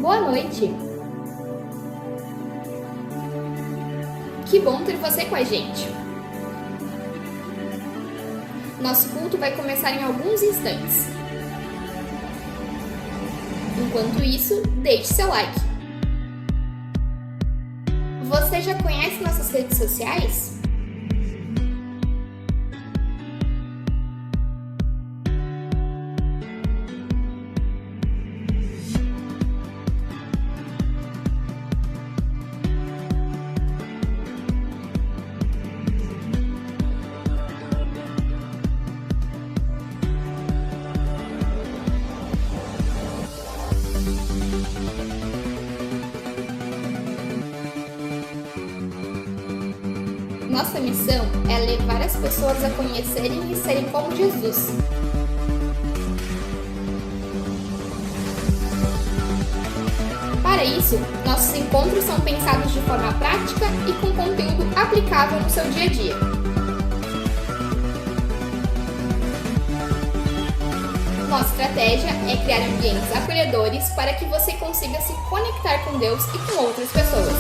Boa noite! Que bom ter você com a gente! Nosso culto vai começar em alguns instantes. Enquanto isso, deixe seu like. Você já conhece nossas redes sociais? Nossa missão é levar as pessoas a conhecerem e serem como Jesus. Para isso, nossos encontros são pensados de forma prática e com conteúdo aplicável no seu dia a dia. Nossa estratégia é criar ambientes acolhedores para que você consiga se conectar com Deus e com outras pessoas.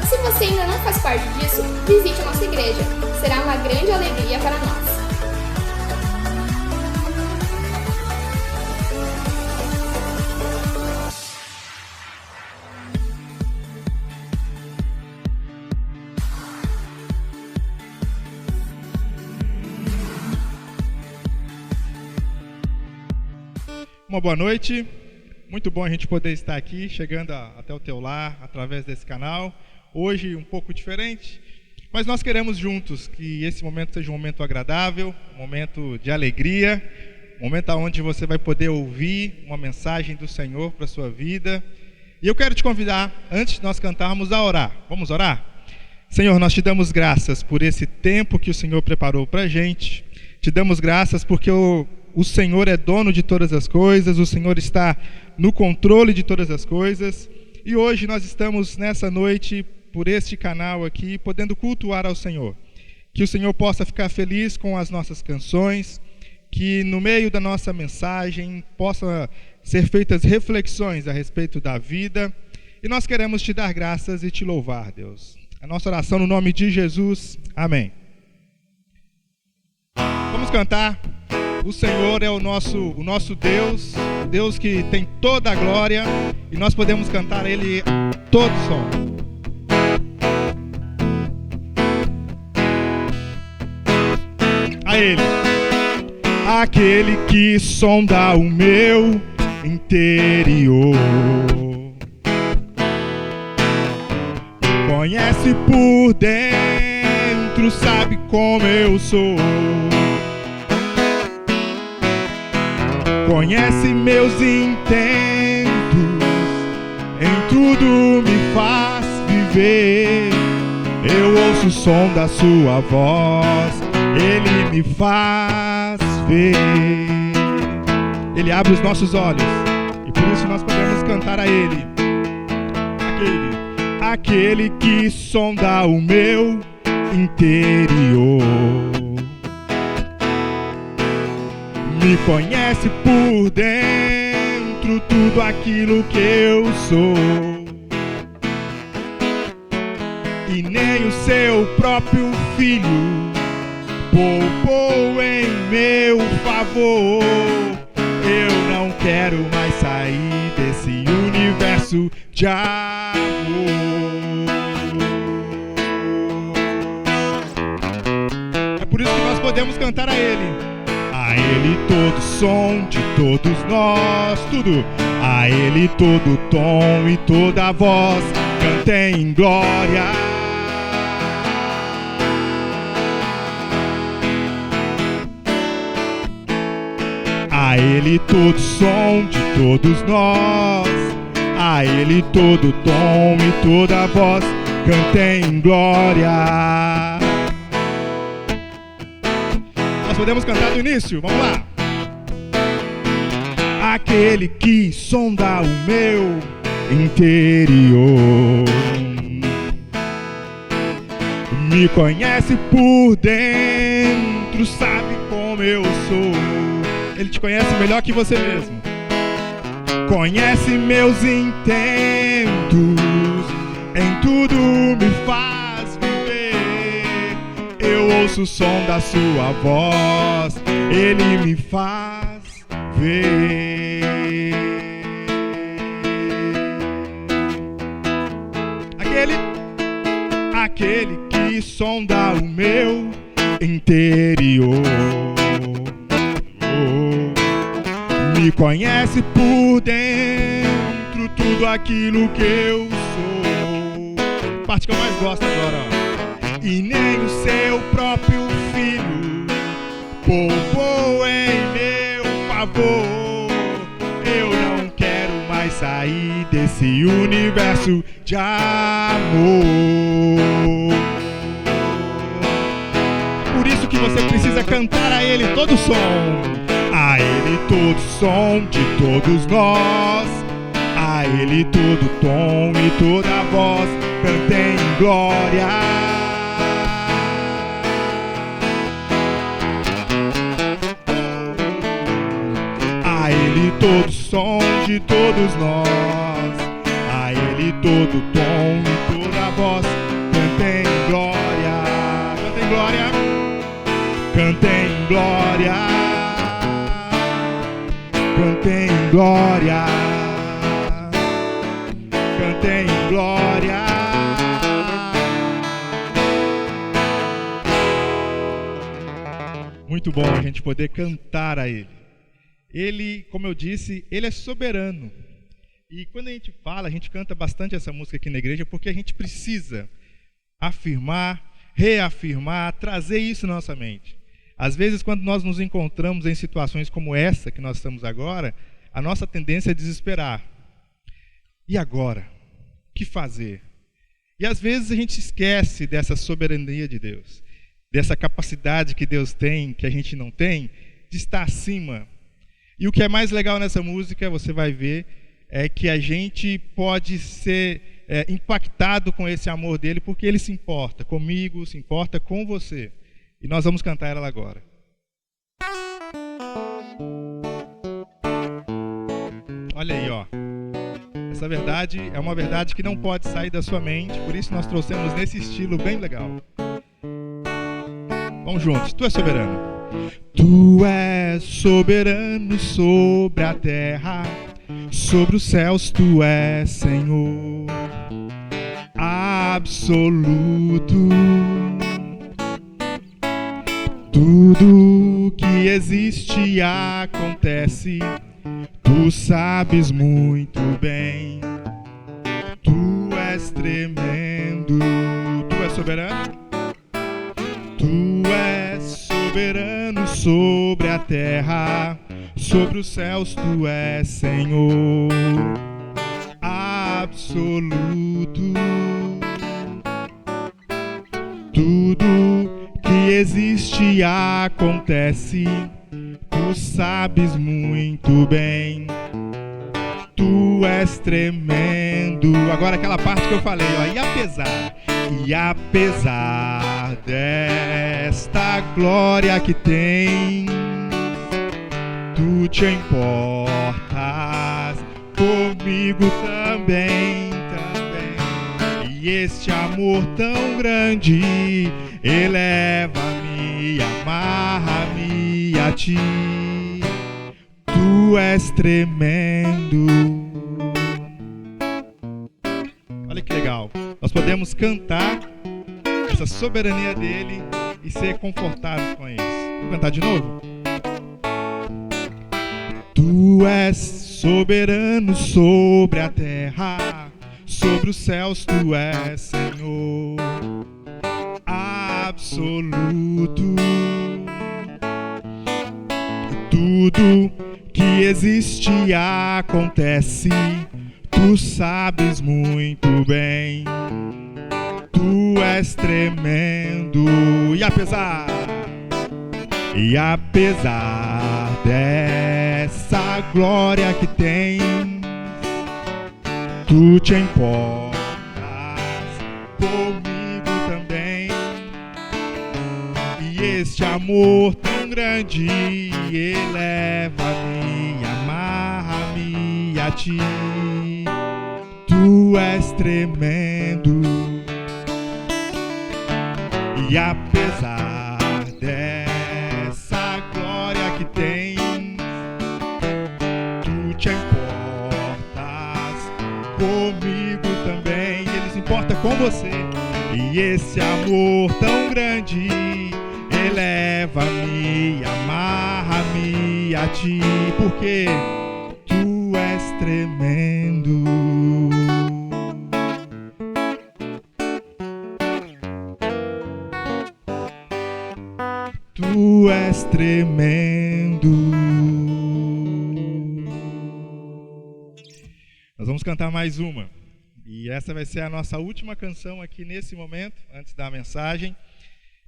Se você ainda não faz parte disso, visite a nossa igreja. Será uma grande alegria para nós. Uma boa noite, muito bom a gente poder estar aqui, chegando até o teu lar, através desse canal. Hoje um pouco diferente, mas nós queremos juntos que esse momento seja um momento agradável, um momento de alegria, um momento onde você vai poder ouvir uma mensagem do Senhor para a sua vida. E eu quero te convidar, antes de nós cantarmos, a orar. Vamos orar? Senhor, nós te damos graças por esse tempo que o Senhor preparou para a gente. Te damos graças porque o Senhor é dono de todas as coisas, o Senhor está no controle de todas as coisas. E hoje nós estamos nessa noite, por este canal aqui, podendo cultuar ao Senhor. Que o Senhor possa ficar feliz com as nossas canções, que no meio da nossa mensagem possa ser feitas reflexões a respeito da vida. E nós queremos te dar graças e te louvar, Deus. A nossa oração no nome de Jesus. Amém. Vamos cantar. O Senhor é o nosso Deus, Deus que tem toda a glória, e nós podemos cantar a Ele todo som. A Ele, aquele que sonda o meu interior, conhece por dentro, sabe como eu sou. Conhece meus intentos, em tudo me faz viver. Eu ouço o som da sua voz, Ele me faz ver. Ele abre os nossos olhos, e por isso nós podemos cantar a Ele. Aquele que sonda o meu interior, me conhece por dentro, tudo aquilo que eu sou. E nem o seu próprio filho poupou em meu favor. Eu não quero mais sair desse universo de amor. É por isso que nós podemos cantar a Ele. A Ele todo som de todos nós, tudo. A Ele todo tom e toda voz, cantem em glória. A Ele todo som de todos nós, a Ele todo tom e toda voz, cantem em glória. Nós podemos cantar do início, vamos lá. aquele que sonda o meu interior. Me conhece por dentro, sabe como eu sou. Ele te conhece melhor que você mesmo. Conhece meus intentos, em tudo me faz viver. Eu ouço o som da sua voz, ele me faz ver. Aquele que sonda o meu interior. Me conhece por dentro, tudo aquilo que eu sou. Parte que eu mais gosto agora, ó. E nem o seu próprio filho poupou em meu favor. Eu não quero mais sair desse universo de amor. Por isso que você precisa cantar a ele todo o som. A ele todo som de todos nós, a ele todo tom e toda voz, cantem em glória. A ele todo som de todos nós, a ele todo tom e toda voz, cantem em glória. Cantem em glória. Cantem em glória. Cantem em glória, cantem em glória. Muito bom a gente poder cantar a Ele. Ele, como eu disse, Ele é soberano. E quando a gente fala, a gente canta bastante essa música aqui na igreja, porque a gente precisa afirmar, reafirmar, trazer isso na nossa mente. Às vezes, quando nós nos encontramos em situações como essa que nós estamos agora, a nossa tendência é desesperar. E agora? O que fazer? E às vezes a gente esquece dessa soberania de Deus, dessa capacidade que Deus tem, que a gente não tem, de estar acima. E o que é mais legal nessa música, você vai ver, é que a gente pode ser impactado com esse amor dele, porque ele se importa comigo, se importa com você. E nós vamos cantar ela agora. Olha aí, ó. Essa verdade é uma verdade que não pode sair da sua mente, por isso nós trouxemos nesse estilo bem legal. Vamos juntos. Tu és soberano. Tu és soberano sobre a terra, sobre os céus tu és Senhor absoluto. Tudo que existe e acontece, tu sabes muito bem. Tu és tremendo. Tu és soberano. Tu és soberano sobre a terra, sobre os céus tu és Senhor absoluto. Tudo que existe e acontece, tu sabes muito bem. Tu és tremendo. Agora aquela parte que eu falei, ó. E apesar desta glória que tens, tu te importas comigo também. E este amor tão grande eleva-me, amarra-me a ti. Tu és tremendo. Olha que legal. Nós podemos cantar essa soberania dele e ser confortáveis com isso. Vamos cantar de novo? Tu és soberano sobre a terra, sobre os céus tu és Senhor absoluto. Tudo que existe e acontece, tu sabes muito bem. Tu és tremendo. E apesar dessa a glória que tens, tu te importas comigo também. E este amor tão grande eleva-me, amarra-me a ti. Tu és tremendo, e apesar dessa glória que tens, tu te importas comigo também. E Ele se importa com você. E esse amor tão grande eleva-me, amarra-me a ti, porque tu és tremendo. Tu és tremendo. Nós vamos cantar mais uma. E essa vai ser a nossa última canção aqui nesse momento, antes da mensagem.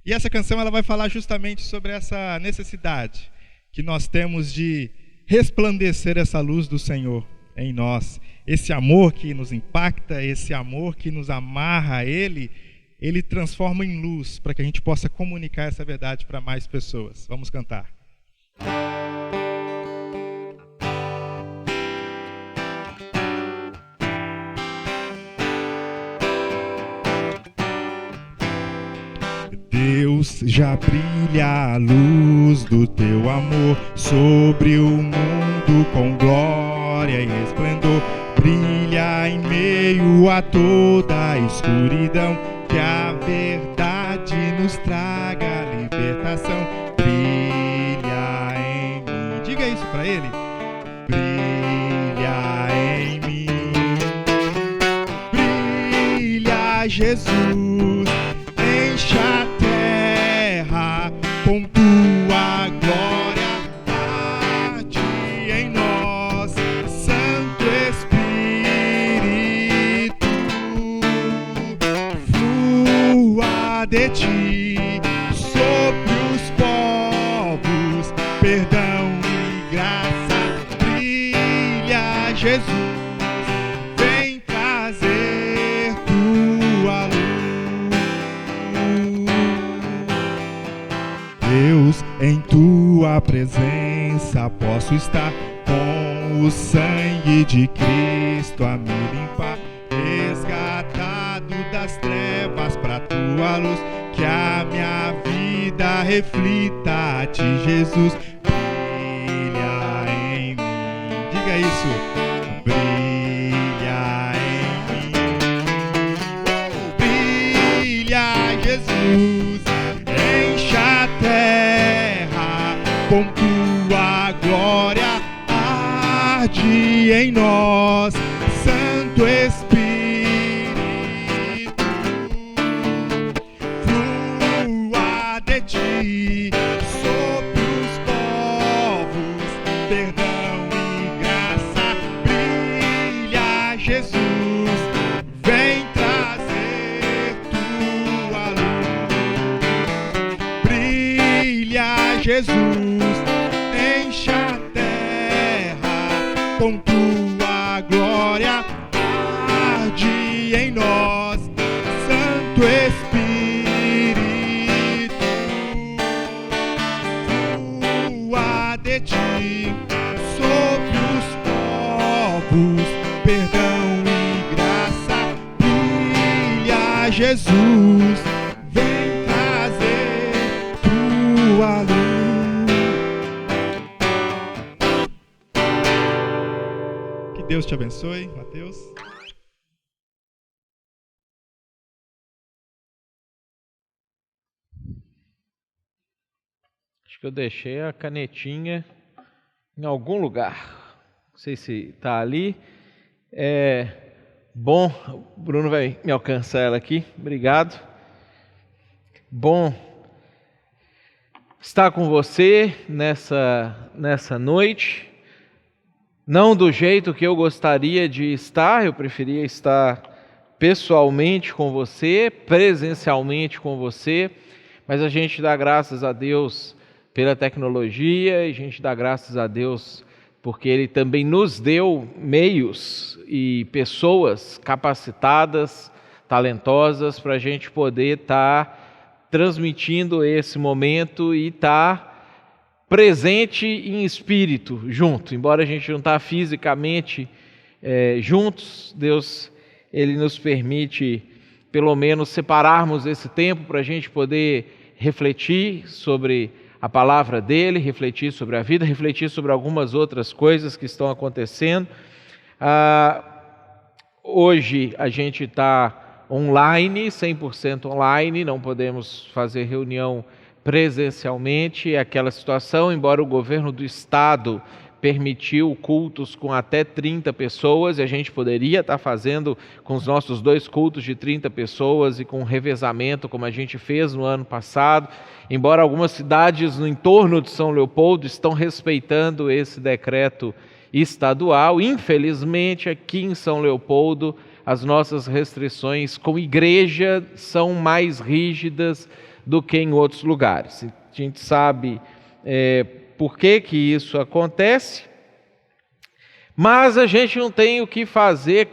E essa canção ela vai falar justamente sobre essa necessidade que nós temos de resplandecer essa luz do Senhor em nós. Esse amor que nos impacta, esse amor que nos amarra a Ele, Ele transforma em luz para que a gente possa comunicar essa verdade para mais pessoas. Vamos cantar. Deus, já brilha a luz do teu amor sobre o mundo com glória e esplendor. Brilha em meio a toda a escuridão, que a verdade nos traga libertação. Brilha em mim. Diga isso para Ele. Brilha em mim. Brilha, Jesus, enche a terra com tua glória, arde em nós, Santo Espírito, flua de ti sobre os povos, perdão e graça. Brilha, Jesus, vem trazer tua luz. Deus, em tua presença posso estar, com o sangue de Cristo a me limpar, resgatado das trevas pra tua luz, que a minha vida reflita a ti, Jesus. Brilha em mim. Diga isso. Brilha em mim. Brilha, Jesus, enche a terra com tua glória, arde em nós, Santo Espírito, flua de ti sobre os povos, perdão e graça. Brilha, Jesus, vem trazer tua luz. Brilha, Jesus, enche a terra com tua glória, arde em nós, Santo Espírito, flua de ti sobre os povos, perdão e graça. Brilha, Jesus, vem trazer tua luz. Que Deus te abençoe, Mateus. Acho que eu deixei a canetinha em algum lugar. Não sei se está ali. Bom, o Bruno vai me alcançar ela aqui. Obrigado. Bom estar com você nessa noite. Não do jeito que eu gostaria de estar, eu preferia estar pessoalmente com você, presencialmente com você, mas a gente dá graças a Deus pela tecnologia, e a gente dá graças a Deus porque Ele também nos deu meios e pessoas capacitadas, talentosas, para a gente poder estar transmitindo esse momento e estar presente em espírito, junto. Embora a gente não está fisicamente juntos, Deus, Ele nos permite pelo menos separarmos esse tempo para a gente poder refletir sobre a palavra dele, refletir sobre a vida, refletir sobre algumas outras coisas que estão acontecendo. Hoje a gente está online, 100% online, não podemos fazer reunião presencialmente. É aquela situação, embora o governo do estado permitiu cultos com até 30 pessoas, e a gente poderia estar fazendo com os nossos 2 cultos de 30 pessoas e com revezamento, como a gente fez no ano passado, embora algumas cidades no entorno de São Leopoldo estão respeitando esse decreto estadual. Infelizmente, aqui em São Leopoldo, as nossas restrições com igreja são mais rígidas do que em outros lugares. A gente sabe por que isso acontece, mas a gente não tem o que fazer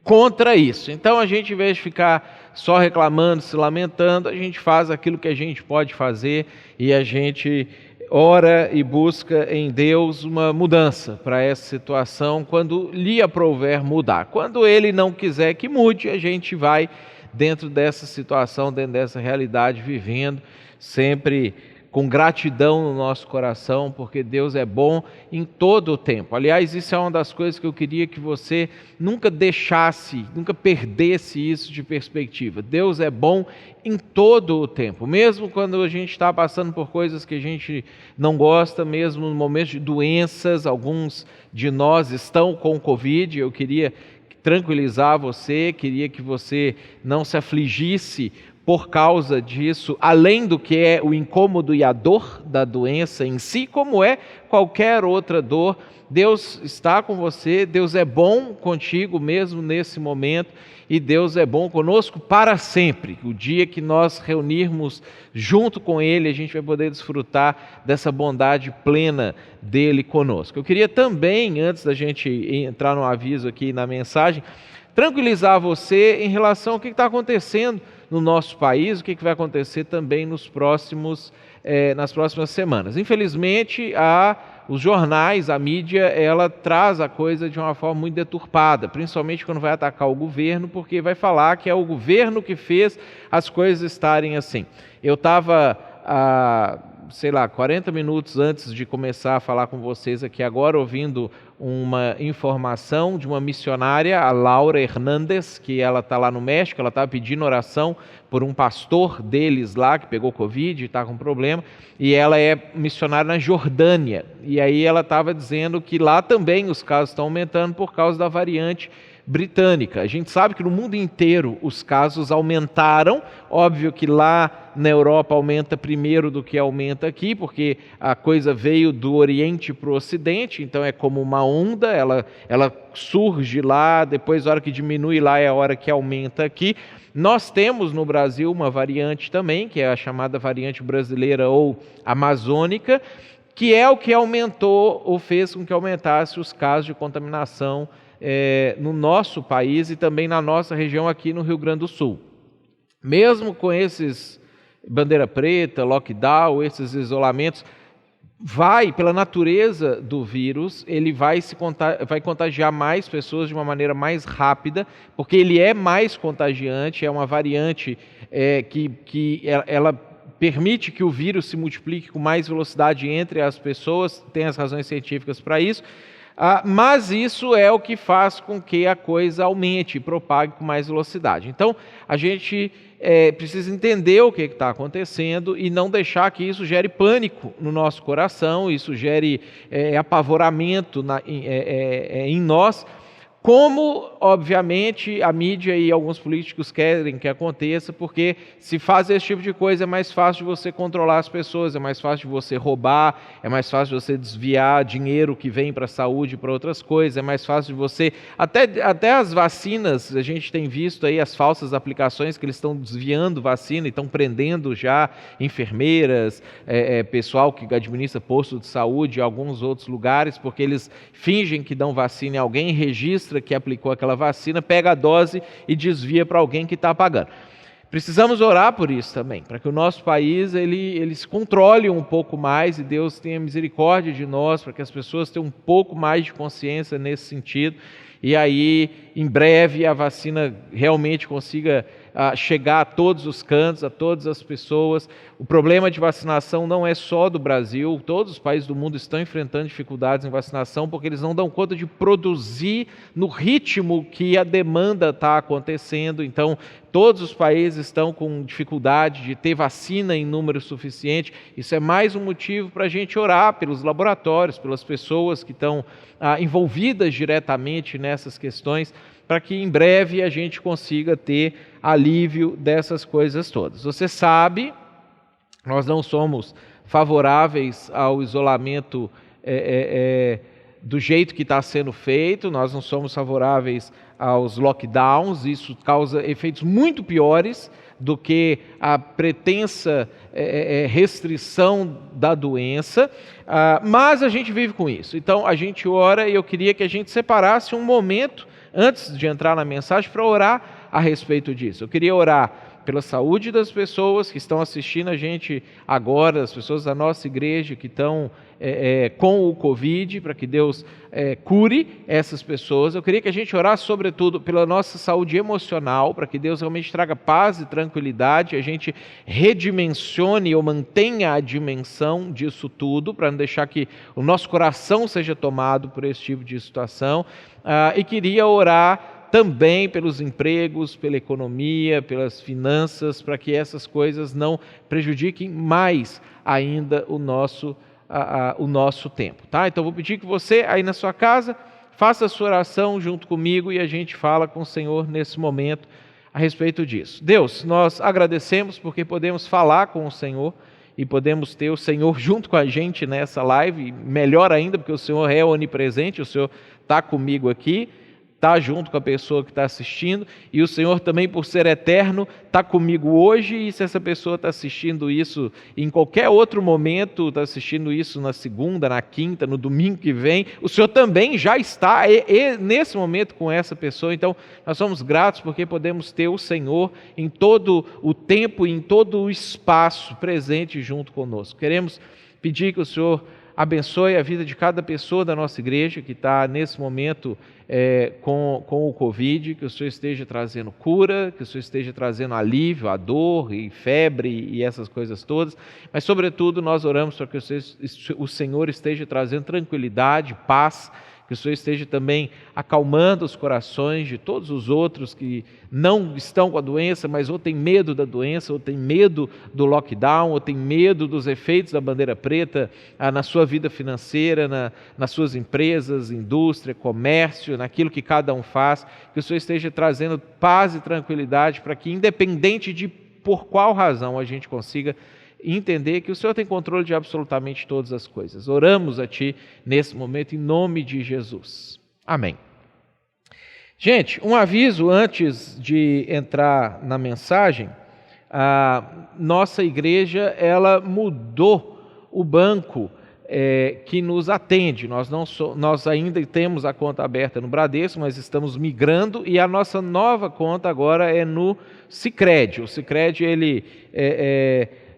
contra isso. Então a gente, em vez de ficar só reclamando, se lamentando, a gente faz aquilo que a gente pode fazer e a gente ora e busca em Deus uma mudança para essa situação quando lhe aprouver mudar. Quando Ele não quiser que mude, a gente vai dentro dessa situação, dentro dessa realidade, vivendo sempre com gratidão no nosso coração, porque Deus é bom em todo o tempo. Aliás, isso é uma das coisas que eu queria que você nunca deixasse, nunca perdesse isso de perspectiva. Deus é bom em todo o tempo, mesmo quando a gente está passando por coisas que a gente não gosta, mesmo no momento de doenças. Alguns de nós estão com Covid. Eu queria tranquilizar você, queria que você não se afligisse por causa disso, além do que é o incômodo e a dor da doença em si, como é qualquer outra dor. Deus está com você, Deus é bom contigo mesmo nesse momento, e Deus é bom conosco para sempre. O dia que nós reunirmos junto com Ele, a gente vai poder desfrutar dessa bondade plena dEle conosco. Eu queria também, antes da gente entrar no aviso aqui na mensagem, tranquilizar você em relação ao que está acontecendo no nosso país, o que vai acontecer também nas próximas semanas. Infelizmente, os jornais, a mídia, ela traz a coisa de uma forma muito deturpada, principalmente quando vai atacar o governo, porque vai falar que é o governo que fez as coisas estarem assim. Eu estava 40 minutos antes de começar a falar com vocês aqui agora, ouvindo uma informação de uma missionária, a Laura Hernandes, que ela está lá no México. Ela estava pedindo oração por um pastor deles lá, que pegou Covid e está com problema, e ela é missionária na Jordânia, e aí ela estava dizendo que lá também os casos estão aumentando por causa da variante britânica. A gente sabe que no mundo inteiro os casos aumentaram. Óbvio que lá na Europa aumenta primeiro do que aumenta aqui, porque a coisa veio do Oriente para o Ocidente, então é como uma onda, ela surge lá, depois a hora que diminui lá é a hora que aumenta aqui. Nós temos no Brasil uma variante também, que é a chamada variante brasileira ou amazônica, que é o que aumentou ou fez com que aumentasse os casos de contaminação no nosso país e também na nossa região aqui no Rio Grande do Sul. Mesmo com esses bandeira preta, lockdown, esses isolamentos, pela natureza do vírus, ele vai contagiar mais pessoas de uma maneira mais rápida, porque ele é mais contagiante, é uma variante que ela permite que o vírus se multiplique com mais velocidade entre as pessoas, tem as razões científicas para isso. Mas isso é o que faz com que a coisa aumente e propague com mais velocidade. Então, a gente precisa entender o que está acontecendo e não deixar que isso gere pânico no nosso coração, isso gere apavoramento em nós, Como, obviamente, a mídia e alguns políticos querem que aconteça, porque se faz esse tipo de coisa é mais fácil de você controlar as pessoas, é mais fácil de você roubar, é mais fácil de você desviar dinheiro que vem para a saúde, para outras coisas, é mais fácil de você... Até as vacinas, a gente tem visto aí as falsas aplicações que eles estão desviando vacina e estão prendendo já enfermeiras, pessoal que administra posto de saúde e alguns outros lugares, porque eles fingem que dão vacina em alguém, registra que aplicou aquela vacina, pega a dose e desvia para alguém que está pagando. Precisamos orar por isso também, para que o nosso país ele se controle um pouco mais e Deus tenha misericórdia de nós, para que as pessoas tenham um pouco mais de consciência nesse sentido, e aí em breve a vacina realmente consiga chegar a todos os cantos, a todas as pessoas. O problema de vacinação não é só do Brasil, todos os países do mundo estão enfrentando dificuldades em vacinação porque eles não dão conta de produzir no ritmo que a demanda está acontecendo. Então, todos os países estão com dificuldade de ter vacina em número suficiente. Isso é mais um motivo para a gente orar pelos laboratórios, pelas pessoas que estão envolvidas diretamente nessas questões, para que em breve a gente consiga ter alívio dessas coisas todas. Você sabe, nós não somos favoráveis ao isolamento do jeito que está sendo feito, nós não somos favoráveis aos lockdowns, isso causa efeitos muito piores do que a pretensa restrição da doença, mas a gente vive com isso. Então a gente ora e eu queria que a gente separasse um momento antes de entrar na mensagem para orar a respeito disso. Eu queria orar pela saúde das pessoas que estão assistindo a gente agora, as pessoas da nossa igreja que estão com o Covid, para que Deus cure essas pessoas. Eu queria que a gente orasse sobretudo pela nossa saúde emocional, para que Deus realmente traga paz e tranquilidade, a gente redimensione ou mantenha a dimensão disso tudo, para não deixar que o nosso coração seja tomado por esse tipo de situação. E queria orar também pelos empregos, pela economia, pelas finanças, para que essas coisas não prejudiquem mais ainda o nosso tempo. Tá? Então vou pedir que você aí na sua casa faça a sua oração junto comigo e a gente fala com o Senhor nesse momento a respeito disso. Deus, nós agradecemos porque podemos falar com o Senhor e podemos ter o Senhor junto com a gente nessa live, melhor ainda porque o Senhor é onipresente, o Senhor está comigo aqui, está junto com a pessoa que está assistindo, e o Senhor também, por ser eterno, está comigo hoje, e se essa pessoa está assistindo isso em qualquer outro momento, está assistindo isso na segunda, na quinta, no domingo que vem, o Senhor também já está nesse momento com essa pessoa. Então nós somos gratos porque podemos ter o Senhor em todo o tempo e em todo o espaço presente junto conosco. Queremos pedir que o Senhor abençoe a vida de cada pessoa da nossa igreja que está nesse momento com o Covid, que o Senhor esteja trazendo cura, que o Senhor esteja trazendo alívio à dor e febre e essas coisas todas, mas sobretudo nós oramos para que o Senhor esteja trazendo tranquilidade, paz, que o Senhor esteja também acalmando os corações de todos os outros que não estão com a doença, mas ou tem medo da doença, ou tem medo do lockdown, ou tem medo dos efeitos da bandeira preta na sua vida financeira, nas suas empresas, indústria, comércio, naquilo que cada um faz, que o Senhor esteja trazendo paz e tranquilidade para que, independente de por qual razão a gente consiga entender que o Senhor tem controle de absolutamente todas as coisas. Oramos a Ti nesse momento em nome de Jesus. Amém. Gente, um aviso antes de entrar na mensagem. A nossa igreja, ela mudou o banco que nos atende. Nós ainda temos a conta aberta no Bradesco, mas estamos migrando e a nossa nova conta agora é no Sicredi. O Sicredi, ele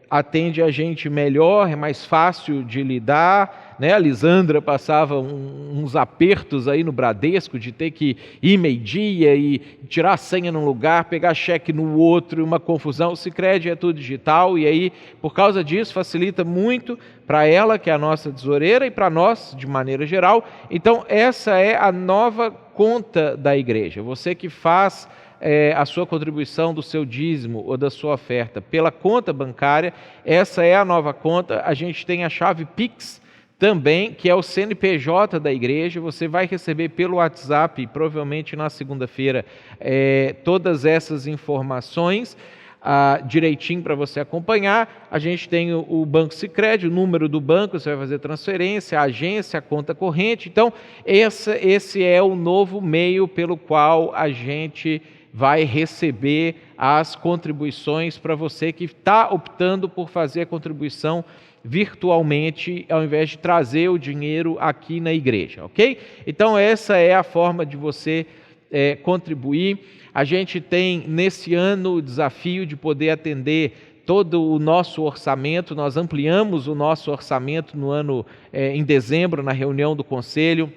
atende a gente melhor, é mais fácil de lidar, né? A Lisandra passava uns apertos aí no Bradesco de ter que ir meio-dia e tirar a senha num lugar, pegar cheque no outro, uma confusão. O Sicredi é tudo digital e aí, por causa disso, facilita muito para ela, que é a nossa tesoureira, e para nós, de maneira geral. Então, essa é a nova conta da igreja. Você que faz a sua contribuição do seu dízimo ou da sua oferta pela conta bancária, essa é a nova conta. A gente tem a chave Pix também, que é o CNPJ da igreja. Você vai receber pelo WhatsApp, provavelmente na segunda-feira, todas essas informações direitinho para você acompanhar. A gente tem o Banco Sicredi, o número do banco, você vai fazer transferência, a agência, a conta corrente. Então, esse é o novo meio pelo qual a gente vai receber as contribuições para você que está optando por fazer a contribuição virtualmente, ao invés de trazer o dinheiro aqui na igreja, ok? Então, essa é a forma de você contribuir. A gente tem, nesse ano, o desafio de poder atender todo o nosso orçamento. Nós ampliamos o nosso orçamento no ano, em dezembro, na reunião do conselho.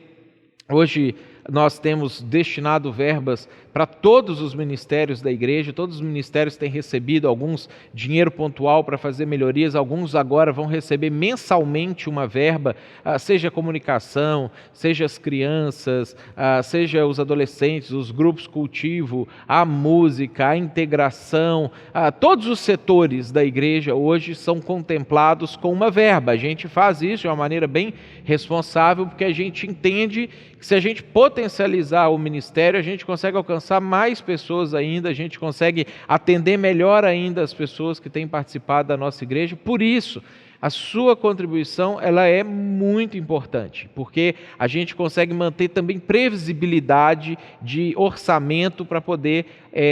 Hoje nós temos destinado verbas para todos os ministérios da igreja. Todos os ministérios têm recebido alguns dinheiro pontual para fazer melhorias. Alguns agora vão receber mensalmente uma verba, seja comunicação, seja as crianças, seja os adolescentes, os grupos cultivo, a música, a integração. Todos os setores da igreja hoje são contemplados com uma verba. A gente faz isso de uma maneira bem responsável, porque a gente entende que se a gente potencializar o ministério, a gente consegue alcançar mais pessoas ainda, a gente consegue atender melhor ainda as pessoas que têm participado da nossa igreja. Por isso, a sua contribuição ela é muito importante, porque a gente consegue manter também previsibilidade de orçamento para poder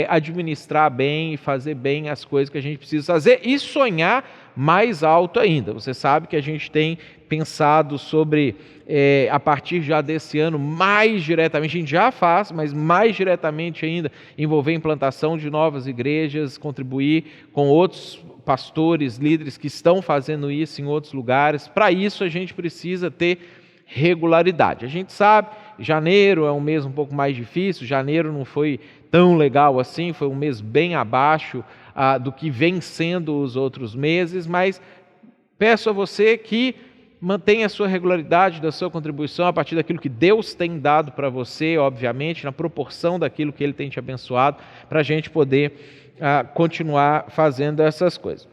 administrar bem e fazer bem as coisas que a gente precisa fazer e sonhar mais alto ainda. Você sabe que a gente tem pensado sobre, a partir já desse ano, mais diretamente, a gente já faz, mas mais diretamente ainda, envolver a implantação de novas igrejas, contribuir com outros pastores, líderes que estão fazendo isso em outros lugares. Para isso a gente precisa ter regularidade. A gente sabe, janeiro é um mês um pouco mais difícil, janeiro não foi tão legal assim, foi um mês bem abaixo do que vem sendo os outros meses, mas peço a você que mantenha a sua regularidade da sua contribuição a partir daquilo que Deus tem dado para você, obviamente, na proporção daquilo que Ele tem te abençoado, para a gente poder continuar fazendo essas coisas.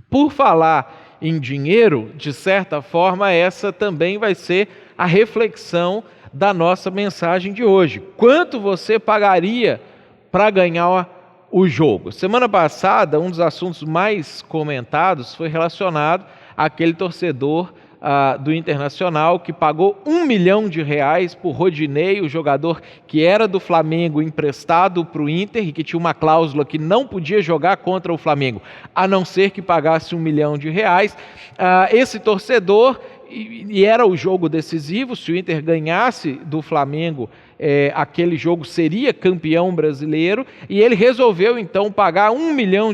Por falar em dinheiro, de certa forma, essa também vai ser a reflexão da nossa mensagem de hoje. Quanto você pagaria para ganhar o jogo? Semana passada, um dos assuntos mais comentados foi relacionado àquele torcedor do Internacional que pagou R$1 milhão por Rodinei, o jogador que era do Flamengo emprestado para o Inter e que tinha uma cláusula que não podia jogar contra o Flamengo, a não ser que pagasse R$1 milhão. Esse torcedor, e era o jogo decisivo, se o Inter ganhasse do Flamengo, aquele jogo seria campeão brasileiro, e ele resolveu então pagar R$1 milhão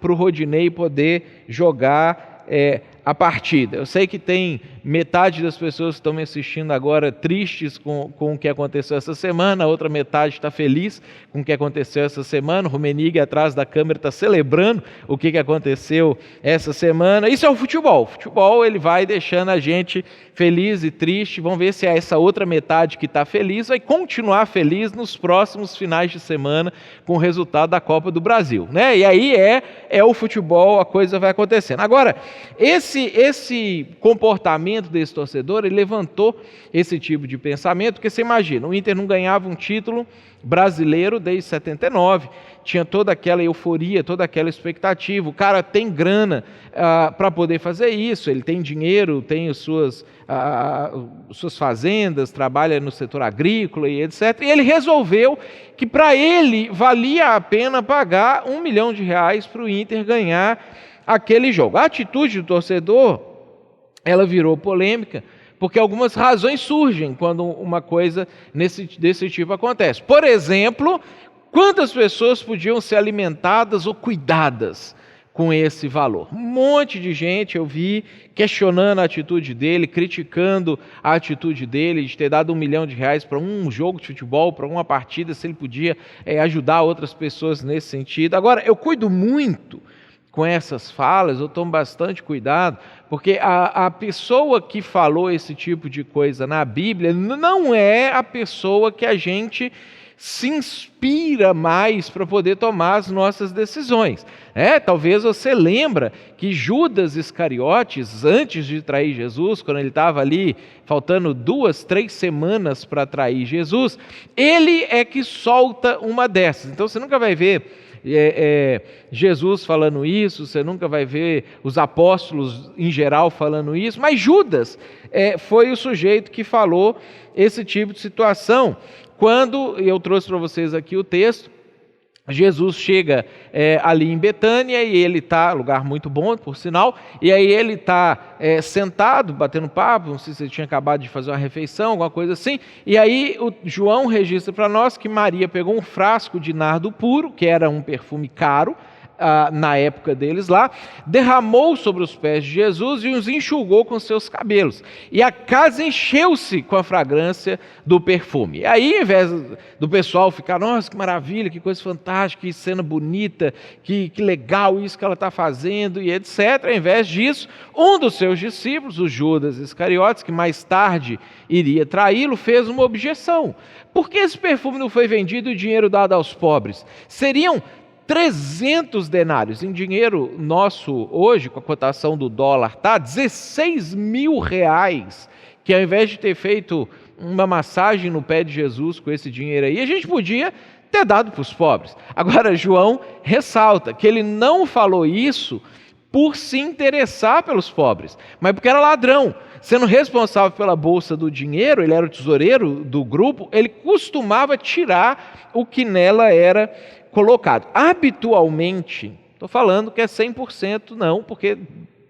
para o Rodinei poder jogar a partida. Eu sei que tem metade das pessoas que estão me assistindo agora tristes com o que aconteceu essa semana, a outra metade está feliz com o que aconteceu essa semana. O Rumenig atrás da câmera está celebrando o que aconteceu essa semana. Isso é o futebol. O futebol ele vai deixando a gente feliz e triste. Vamos ver se essa outra metade que está feliz vai continuar feliz nos próximos finais de semana com o resultado da Copa do Brasil, né? E aí é o futebol, a coisa vai acontecendo. Agora, esse comportamento desse torcedor, ele levantou esse tipo de pensamento, porque você imagina, o Inter não ganhava um título brasileiro desde 79, tinha toda aquela euforia, toda aquela expectativa, o cara tem grana para poder fazer isso, ele tem dinheiro, tem suas fazendas, trabalha no setor agrícola e etc. E ele resolveu que para ele valia a pena pagar R$1 milhão para o Inter ganhar aquele jogo. A atitude do torcedor, ela virou polêmica, porque algumas razões surgem quando uma coisa desse tipo acontece. Por exemplo, quantas pessoas podiam ser alimentadas ou cuidadas com esse valor? Um monte de gente eu vi questionando a atitude dele, criticando a atitude dele de ter dado R$1 milhão para um jogo de futebol, para uma partida, se ele podia ajudar outras pessoas nesse sentido. Agora, eu cuido muito com essas falas, eu tomo bastante cuidado, porque a pessoa que falou esse tipo de coisa na Bíblia não é a pessoa que a gente se inspira mais para poder tomar as nossas decisões. Talvez você lembra que Judas Iscariotes, antes de trair Jesus, quando ele estava ali, faltando 2, 3 semanas para trair Jesus, ele é que solta uma dessas. Então você nunca vai ver Jesus falando isso, você nunca vai ver os apóstolos em geral falando isso, mas Judas foi o sujeito que falou esse tipo de situação. Quando eu trouxe para vocês aqui o texto, Jesus chega ali em Betânia e ele está, lugar muito bom, por sinal, e aí ele está sentado, batendo papo, não sei se ele tinha acabado de fazer uma refeição, alguma coisa assim, e aí o João registra para nós que Maria pegou um frasco de nardo puro, que era um perfume caro, na época deles lá, derramou sobre os pés de Jesus e os enxugou com seus cabelos. E a casa encheu-se com a fragrância do perfume. E aí, ao invés do pessoal ficar, nossa, que maravilha, que coisa fantástica, que cena bonita, que legal isso que ela está fazendo, e etc., ao invés disso, um dos seus discípulos, o Judas Iscariotes, que mais tarde iria traí-lo, fez uma objeção. Por que esse perfume não foi vendido e o dinheiro dado aos pobres? Seriam 300 denários, em dinheiro nosso hoje, com a cotação do dólar, tá? 16 mil reais, que ao invés de ter feito uma massagem no pé de Jesus com esse dinheiro aí, a gente podia ter dado para os pobres. Agora, João ressalta que ele não falou isso por se interessar pelos pobres, mas porque era ladrão. Sendo responsável pela bolsa do dinheiro, ele era o tesoureiro do grupo, ele costumava tirar o que nela era colocado. Habitualmente, estou falando que é 100% não, porque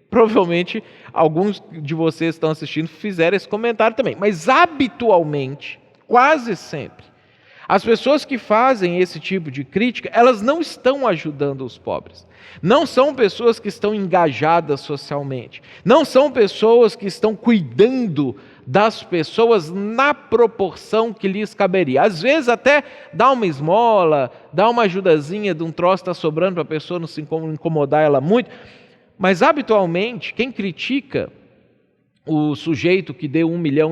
provavelmente alguns de vocês que estão assistindo fizeram esse comentário também, mas habitualmente, quase sempre, as pessoas que fazem esse tipo de crítica, elas não estão ajudando os pobres. Não são pessoas que estão engajadas socialmente. Não são pessoas que estão cuidando das pessoas na proporção que lhes caberia. Às vezes até dá uma esmola, dá uma ajudazinha de um troço que está sobrando para a pessoa não se incomodar ela muito. Mas habitualmente, quem critica o sujeito que deu R$1 milhão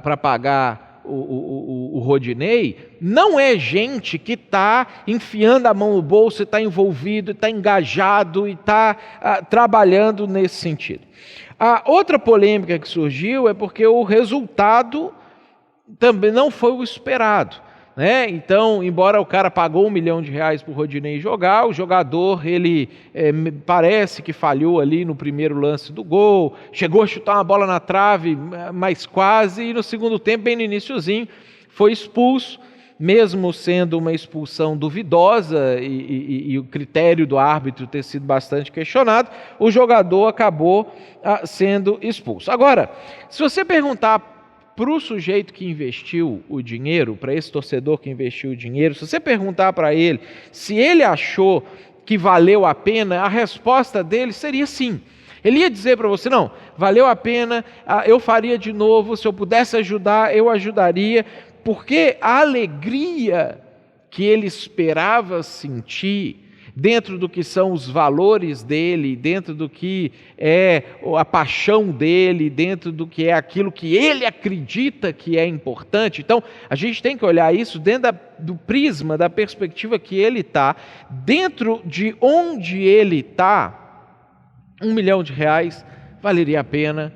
para pagar o Rodinei, não é gente que está enfiando a mão no bolso, está envolvido, está engajado e está trabalhando nesse sentido. A outra polêmica que surgiu é porque o resultado também não foi o esperado, né? Então, embora o cara pagou R$1 milhão para o Rodinei jogar, o jogador, ele parece que falhou ali no primeiro lance do gol, chegou a chutar uma bola na trave, mas quase, e no segundo tempo, bem no iniciozinho, foi expulso, mesmo sendo uma expulsão duvidosa e o critério do árbitro ter sido bastante questionado, o jogador acabou sendo expulso. Agora, se você perguntar para o sujeito que investiu o dinheiro, para esse torcedor que investiu o dinheiro, se você perguntar para ele se ele achou que valeu a pena, a resposta dele seria sim. Ele ia dizer para você, não, valeu a pena, eu faria de novo, se eu pudesse ajudar, eu ajudaria, porque a alegria que ele esperava sentir dentro do que são os valores dele, dentro do que é a paixão dele, dentro do que é aquilo que ele acredita que é importante. Então, a gente tem que olhar isso dentro do prisma, da perspectiva que ele está, dentro de onde ele está, R$1 milhão valeria a pena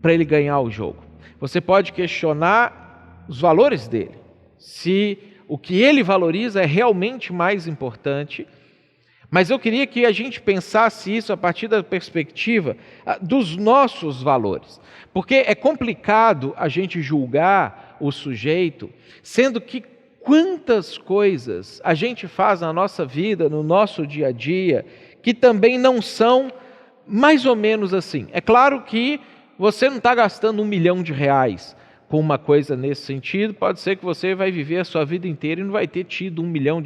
para ele ganhar o jogo. Você pode questionar os valores dele, se o que ele valoriza é realmente mais importante. Mas eu queria que a gente pensasse isso a partir da perspectiva dos nossos valores. Porque é complicado a gente julgar o sujeito, sendo que quantas coisas a gente faz na nossa vida, no nosso dia a dia, que também não são mais ou menos assim. É claro que você não está gastando R$1 milhão com uma coisa nesse sentido, pode ser que você vai viver a sua vida inteira e não vai ter tido R$1 milhão,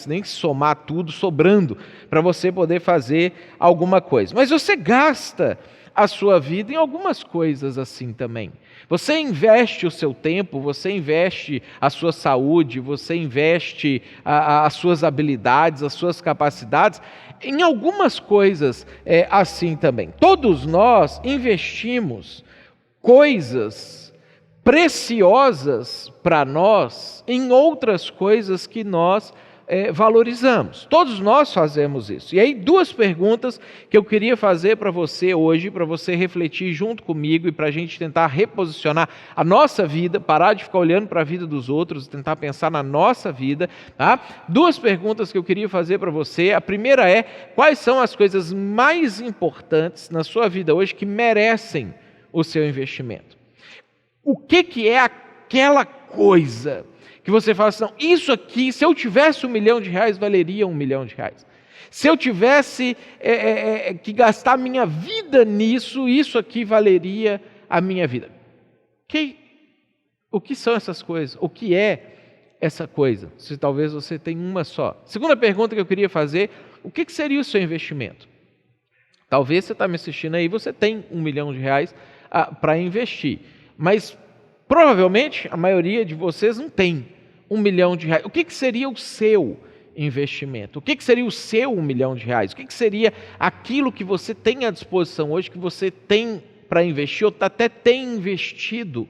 nem que somar tudo sobrando para você poder fazer alguma coisa. Mas você gasta a sua vida em algumas coisas assim também. Você investe o seu tempo, você investe a sua saúde, você investe as suas habilidades, as suas capacidades, em algumas coisas assim também. Todos nós investimos coisas preciosas para nós em outras coisas que nós valorizamos. Todos nós fazemos isso. E aí, duas perguntas que eu queria fazer para você hoje, para você refletir junto comigo e para a gente tentar reposicionar a nossa vida, parar de ficar olhando para a vida dos outros, tentar pensar na nossa vida, tá? Duas perguntas que eu queria fazer para você. A primeira é: quais são as coisas mais importantes na sua vida hoje que merecem o seu investimento? O que é aquela coisa que você fala assim, não, isso aqui, se eu tivesse R$1 milhão, valeria R$1 milhão. Se eu tivesse que gastar minha vida nisso, isso aqui valeria a minha vida. O que são essas coisas? O que é essa coisa? Se talvez você tenha uma só. Segunda pergunta que eu queria fazer, o que seria o seu investimento? Talvez você está me assistindo aí, você tem R$1 milhão para investir, mas provavelmente a maioria de vocês não tem R$1 milhão. O que seria o seu investimento? O que seria o seu R$1 milhão? O que seria aquilo que você tem à disposição hoje, que você tem para investir, ou até tem investido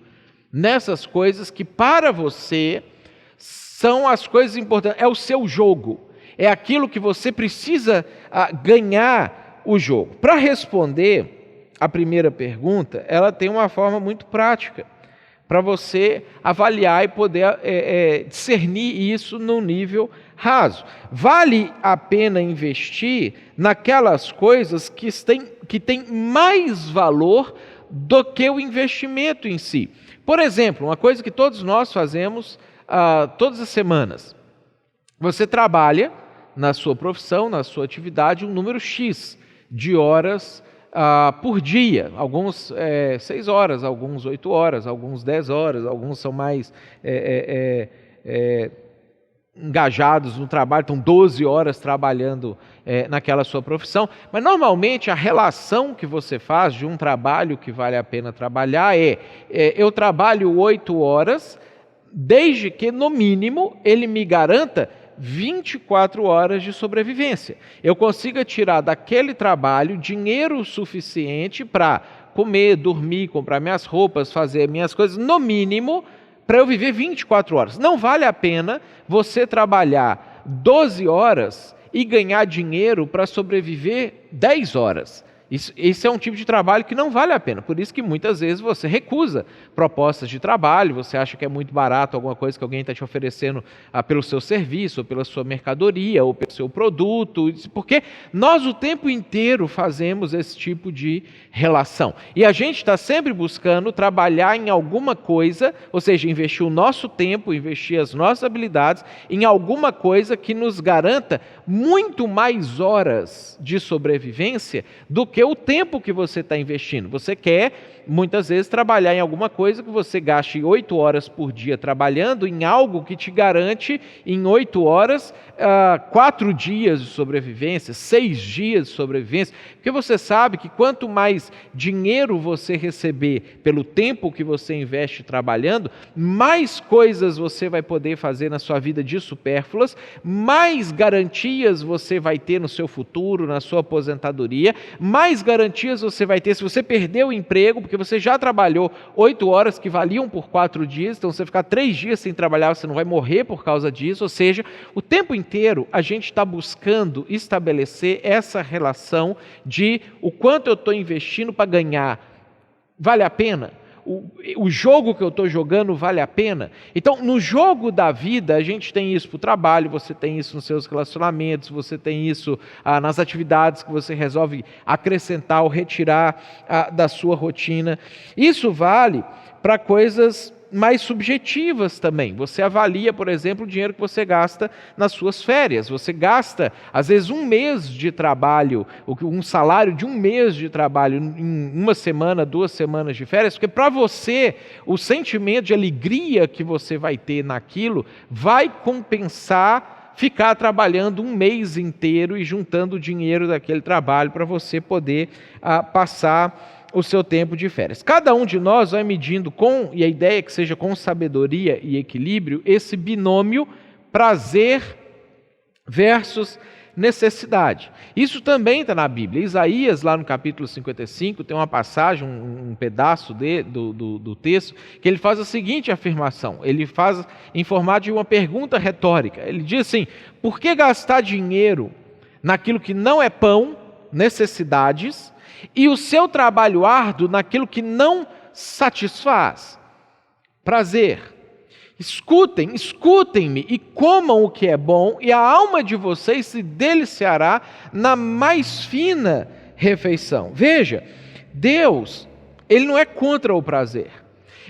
nessas coisas que para você são as coisas importantes? É o seu jogo, é aquilo que você precisa ganhar o jogo. Para responder a primeira pergunta, ela tem uma forma muito prática, para você avaliar e poder discernir isso num nível raso. Vale a pena investir naquelas coisas que têm mais valor do que o investimento em si. Por exemplo, uma coisa que todos nós fazemos todas as semanas. Você trabalha na sua profissão, na sua atividade, um número X de horas por dia, alguns 6 horas, alguns 8 horas, alguns 10 horas, alguns são mais engajados no trabalho, estão 12 horas trabalhando naquela sua profissão, mas normalmente a relação que você faz de um trabalho que vale a pena trabalhar eu trabalho 8 horas, desde que no mínimo ele me garanta 24 horas de sobrevivência. Eu consiga tirar daquele trabalho dinheiro suficiente para comer, dormir, comprar minhas roupas, fazer minhas coisas, no mínimo, para eu viver 24 horas. Não vale a pena você trabalhar 12 horas e ganhar dinheiro para sobreviver 10 horas. Esse é um tipo de trabalho que não vale a pena. Por isso que muitas vezes você recusa propostas de trabalho, você acha que é muito barato alguma coisa que alguém está te oferecendo pelo seu serviço, ou pela sua mercadoria, ou pelo seu produto, porque nós o tempo inteiro fazemos esse tipo de relação. E a gente está sempre buscando trabalhar em alguma coisa, ou seja, investir o nosso tempo, investir as nossas habilidades em alguma coisa que nos garanta muito mais horas de sobrevivência do que o tempo que você está investindo. Você quer, muitas vezes, trabalhar em alguma coisa que você gaste 8 horas por dia trabalhando em algo que te garante, em 8 horas, 4 dias de sobrevivência, 6 dias de sobrevivência, porque você sabe que quanto mais dinheiro você receber pelo tempo que você investe trabalhando, mais coisas você vai poder fazer na sua vida de supérfluas, mais garantias você vai ter no seu futuro, na sua aposentadoria, mais garantias você vai ter se você perder o emprego, porque você já trabalhou 8 horas que valiam por 4 dias, então você ficar 3 dias sem trabalhar, você não vai morrer por causa disso. Ou seja, o tempo inteiro a gente está buscando estabelecer essa relação de o quanto eu estou investindo para ganhar. Vale a pena? O jogo que eu estou jogando vale a pena? Então, no jogo da vida, a gente tem isso para o trabalho, você tem isso nos seus relacionamentos, você tem isso nas atividades que você resolve acrescentar ou retirar da sua rotina. Isso vale para coisas mais subjetivas também. Você avalia, por exemplo, o dinheiro que você gasta nas suas férias. Você gasta, às vezes, 1 mês de trabalho, um salário de 1 mês de trabalho em 1 semana, 2 semanas de férias, porque para você, o sentimento de alegria que você vai ter naquilo vai compensar ficar trabalhando 1 mês inteiro e juntando o dinheiro daquele trabalho para você poder passar o seu tempo de férias. Cada um de nós vai medindo e a ideia é que seja com sabedoria e equilíbrio, esse binômio prazer versus necessidade. Isso também está na Bíblia. Isaías, lá no capítulo 55, tem uma passagem, um pedaço do texto, que ele faz a seguinte afirmação. Ele faz em formato de uma pergunta retórica. Ele diz assim: por que gastar dinheiro naquilo que não é pão, necessidades, e o seu trabalho árduo naquilo que não satisfaz? Prazer. Escutem-me e comam o que é bom, e a alma de vocês se deliciará na mais fina refeição. Veja, Deus, Ele não é contra o prazer.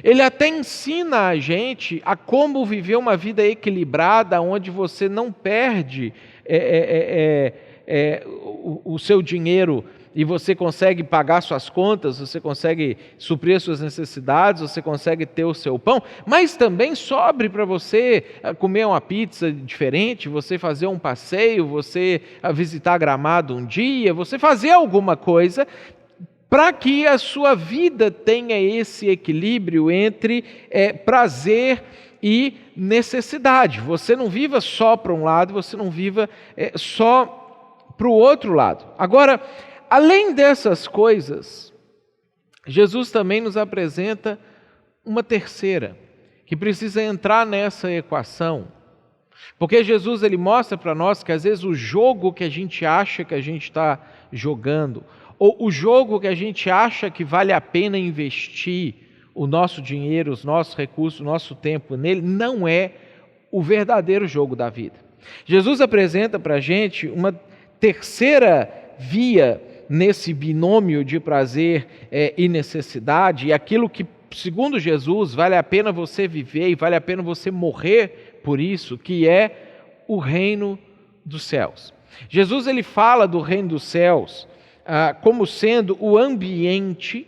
Ele até ensina a gente a como viver uma vida equilibrada, onde você não perde o seu dinheiro e você consegue pagar suas contas, você consegue suprir as suas necessidades, você consegue ter o seu pão, mas também sobre para você comer uma pizza diferente, você fazer um passeio, você visitar Gramado um dia, você fazer alguma coisa para que a sua vida tenha esse equilíbrio entre prazer e necessidade. Você não viva só para um lado, você não viva só para o outro lado. Agora, além dessas coisas, Jesus também nos apresenta uma terceira, que precisa entrar nessa equação. Porque Jesus, ele mostra para nós que às vezes o jogo que a gente acha que a gente está jogando, ou o jogo que a gente acha que vale a pena investir o nosso dinheiro, os nossos recursos, o nosso tempo nele, não é o verdadeiro jogo da vida. Jesus apresenta para a gente uma terceira via nesse binômio de prazer e necessidade, e aquilo que, segundo Jesus, vale a pena você viver e vale a pena você morrer por isso, que é o reino dos céus. Jesus, ele fala do reino dos céus como sendo o ambiente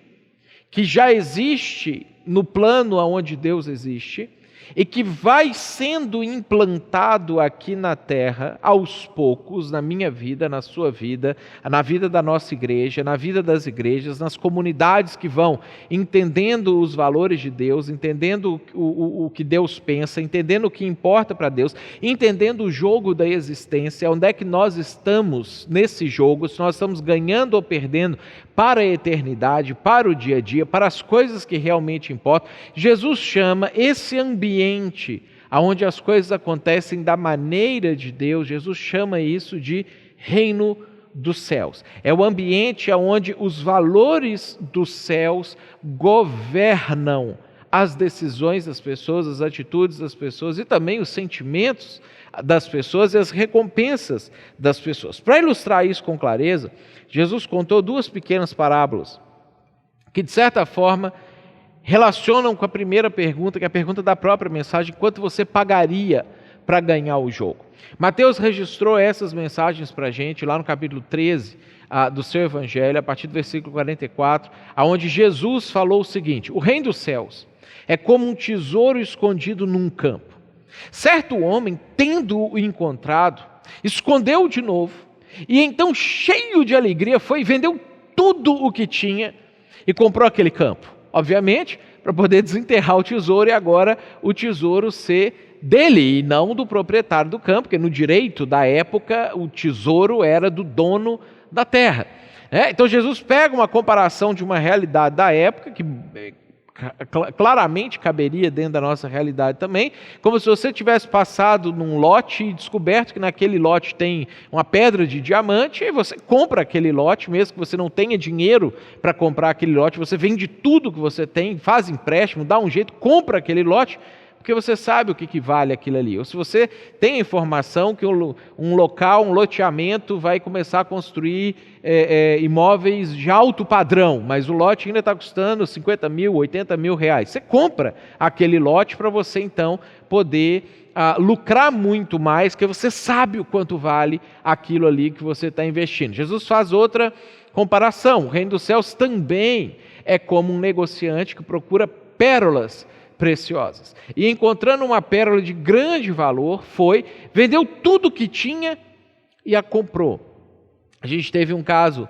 que já existe no plano onde Deus existe e que vai sendo implantado aqui na terra aos poucos, na minha vida, na sua vida, na vida da nossa igreja, na vida das igrejas, nas comunidades que vão entendendo os valores de Deus, entendendo o que Deus pensa, entendendo o que importa para Deus, entendendo o jogo da existência, onde é que nós estamos nesse jogo, se nós estamos ganhando ou perdendo para a eternidade, para o dia a dia, para as coisas que realmente importam. Jesus chama esse ambiente onde as coisas acontecem da maneira de Deus, Jesus chama isso de reino dos céus. É o ambiente onde os valores dos céus governam as decisões das pessoas, as atitudes das pessoas e também os sentimentos das pessoas e as recompensas das pessoas. Para ilustrar isso com clareza, Jesus contou duas pequenas parábolas que, de certa forma, relacionam com a primeira pergunta, que é a pergunta da própria mensagem: quanto você pagaria para ganhar o jogo? Mateus registrou essas mensagens para a gente lá no capítulo 13 do seu evangelho, a partir do versículo 44, onde Jesus falou o seguinte: o reino dos céus é como um tesouro escondido num campo. Certo homem, tendo-o encontrado, escondeu-o de novo, e então, cheio de alegria, foi e vendeu tudo o que tinha e comprou aquele campo. Obviamente, para poder desenterrar o tesouro e agora o tesouro ser dele e não do proprietário do campo, porque no direito da época o tesouro era do dono da terra. Então Jesus pega uma comparação de uma realidade da época, que claramente caberia dentro da nossa realidade também, como se você tivesse passado num lote e descoberto que naquele lote tem uma pedra de diamante, e você compra aquele lote, mesmo que você não tenha dinheiro para comprar aquele lote, você vende tudo que você tem, faz empréstimo, dá um jeito, compra aquele lote, porque você sabe o que vale aquilo ali. Ou se você tem a informação que um local, um loteamento vai começar a construir imóveis de alto padrão, mas o lote ainda está custando 50 mil, 80 mil reais. Você compra aquele lote para você então poder lucrar muito mais, porque você sabe o quanto vale aquilo ali que você está investindo. Jesus faz outra comparação. O reino dos céus também é como um negociante que procura pérolas preciosas. E encontrando uma pérola de grande valor, vendeu tudo que tinha e a comprou. A gente teve um caso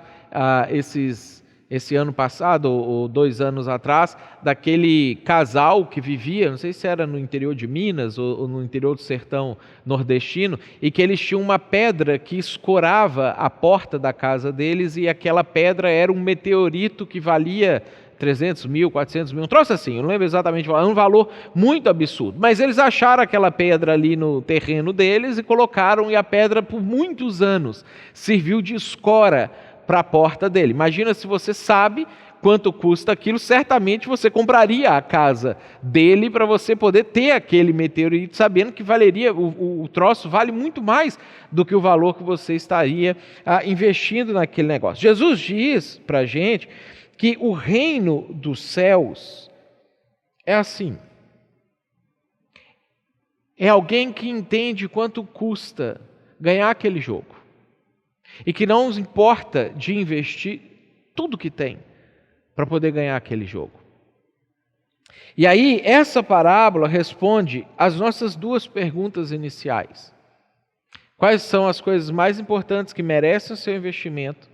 esses esse ano passado, ou 2 anos atrás, daquele casal que vivia, não sei se era no interior de Minas ou no interior do sertão nordestino, e que eles tinham uma pedra que escorava a porta da casa deles, e aquela pedra era um meteorito que valia 300 mil, 400 mil, um troço assim, eu não lembro exatamente, um valor muito absurdo. Mas eles acharam aquela pedra ali no terreno deles e colocaram, e a pedra por muitos anos serviu de escora para a porta dele. Imagina, se você sabe quanto custa aquilo, certamente você compraria a casa dele para você poder ter aquele meteorito, sabendo que valeria, o troço vale muito mais do que o valor que você estaria investindo naquele negócio. Jesus diz para a gente que o reino dos céus é assim. É alguém que entende quanto custa ganhar aquele jogo. E que não nos importa de investir tudo que tem para poder ganhar aquele jogo. E aí, essa parábola responde às nossas 2 perguntas iniciais. Quais são as coisas mais importantes que merecem o seu investimento?